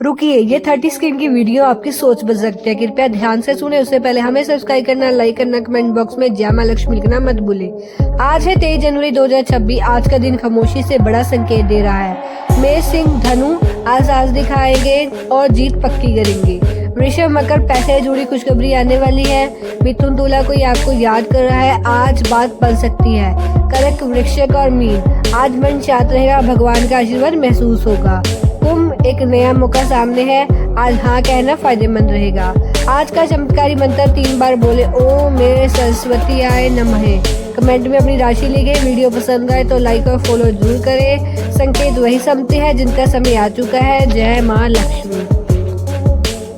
रुकिए, ये 30 स्क्रीन की वीडियो आपकी सोच बदल सकती है। कृपया ध्यान से सुने, उससे पहले हमें सब्सक्राइब करना, लाइक करना, कमेंट बॉक्स में जय मां लक्ष्मी लिखना मत भूले। आज है 23 जनवरी 2026। आज का दिन खामोशी से बड़ा संकेत दे रहा है। मेष सिंह धनु आसाज दिखाएंगे और जीत पक्की करेंगे। वृषभ मकर पैसे से जुड़ी खुशखबरी आने वाली है। मिथुन तुला कोई आपको याद कर रहा है, आज बात बन सकती है। कर्क वृश्चिक और मीन आज मन शांत रहेगा, भगवान का आशीर्वाद महसूस होगा। कुंभ एक नया मौका सामने है, आज हाँ कहना फायदेमंद रहेगा। आज का चमत्कारी मंत्र 3 बार बोले, ओम मेरे सरस्वती आय नमः। कमेंट में अपनी राशि लिखे। वीडियो पसंद आए तो लाइक और फॉलो जरूर करें। संकेत वही समझते हैं जिनका समय आ चुका है। जय मां लक्ष्मी।